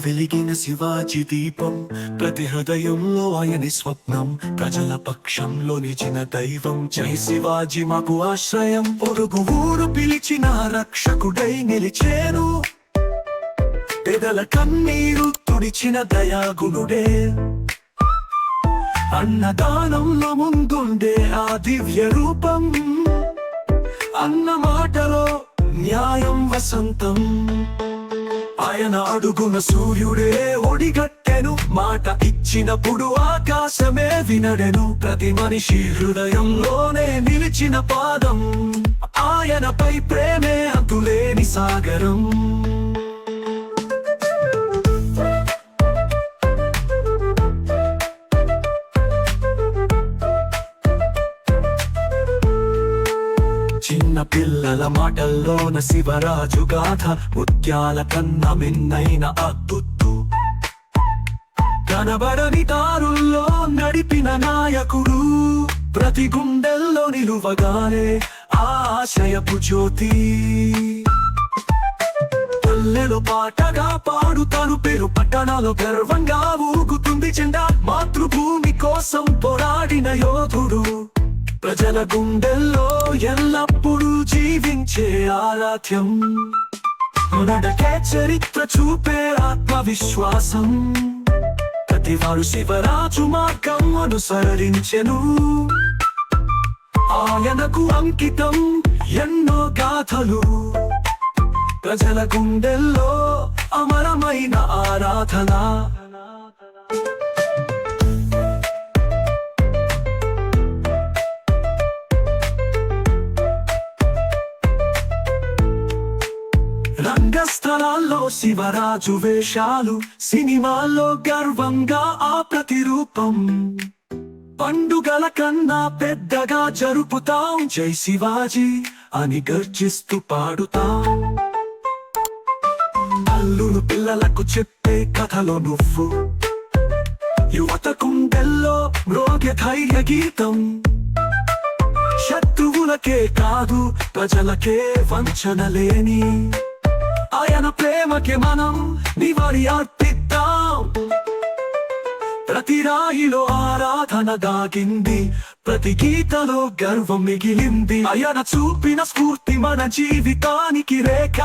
వెలిగిన శివాజీ దీపం, ప్రతి హృదయంలో ఆయని స్వప్నం, ప్రజల పక్షంలో నిలిచిన దైవం. జై శివాజీ మాకు ఆశ్రయం, పొరుగు ఊరు పిలిచిన రక్షకుడై నిలిచేను, పేదల కన్నీరు తుడిచిన దయాగుణుడే. అన్నదానంలో ముందుండే ఆ దివ్య రూపం, అన్న మాటలో న్యాయం వసంతం. ఆయన అడుగున సూర్యుడే ఒడిగట్టెను, మాట ఇచ్చినప్పుడు ఆకాశమే వినడెను. ప్రతి మనిషి హృదయంలోనే నిలిచిన పాదం, ఆయనపై ప్రేమే అంతులేని సాగరం. చిన్న పిల్లల మాటల్లోన శివరాజు గాథ, ముత్యాల కన్నా మిన్నైన అద్దుత్తు. కనబడని దారుల్లో నడిపిన నాయకుడు, ప్రతి గుండెల్లో నిలువగానే ఆశయపు జ్యోతి. పల్లెలో పాటగా పాడుతాను పేరు, పట్టణాల్లో గర్వంగా ఊగుతుంది జెండా. మాతృభూమి కోసం పోరాడిన యోధుడు, ప్రజల గుండెల్లో ఎల్లప్పుడూ జీవించే ఆరాధ్యం. నడకే చరిత్ర చూపే ఆత్మవిశ్వాసం, ప్రతివారు శివరాజు మార్గం అనుసరించెను. ఆయనకు అంకితం ఎన్నో గాథలు, ప్రజల గుండెల్లో అమరమైన ఆరాధన. రంగస్థలాల్లో శివరాజు వేషాలు, సినిమాల్లో గర్వంగా ఆ ప్రతిరూపం. పండుగల కన్నా పెద్దగా జరుపుతాం, జై శివాజీ అని గర్జిస్తూ పాడుతాం. అల్లులు పిల్లలకు చెప్పే కథలో నువ్వు, యువత గుండెల్లో మ్రోగే ధైర్య గీతం. శత్రువులకే కాదు ప్రజలకే వంచన లేని ఆయన ప్రేమకి మనం నివాళి అర్పిద్దాం. ప్రతి రాయిలో ఆరాధన దాగింది, ప్రతి గీతలో గర్వం మిగిలింది. ఆయన చూపిన స్ఫూర్తి మన జీవితానికి రేఖ.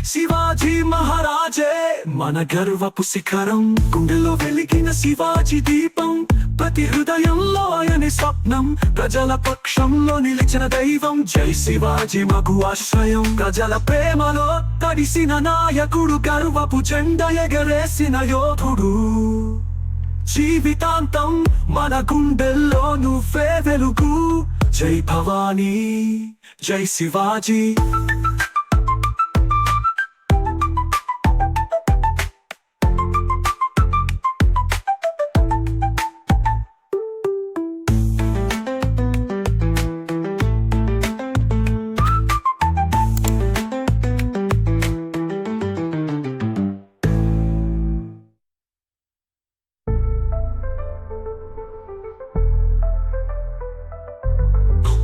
శివాజీ మహారాజే మన గర్వపు శిఖరం, గుండెలో వెలిగిన శివాజీ దీపం, ప్రతి హృదయంలో ఆయని స్వప్నం, ప్రజల పక్షంలో నిలిచిన దైవం. జై శివాజీ మాకు ఆశ్రయం, ప్రజల ప్రేమలో తడిసిన నాయకుడు, గర్వపు జెండా ఎగరేసిన యోధుడు. జీవితాంతం మన గుండెల్లో నువ్వే వెలుగు. జై భవానీ, జై శివాజీ.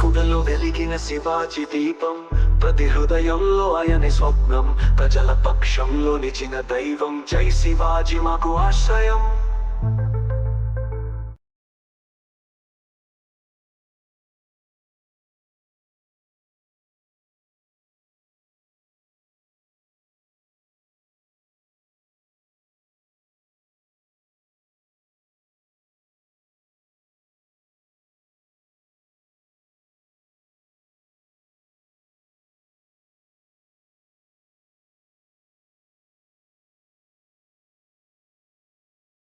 గుండెలో వెలిగిన శివాజీ దీపం, ప్రతి హృదయంలో ఆయనే స్వప్నం, ప్రజల పక్షంలో నిలిచిన దైవం. జై శివాజీ మాకు ఆశ్రయం.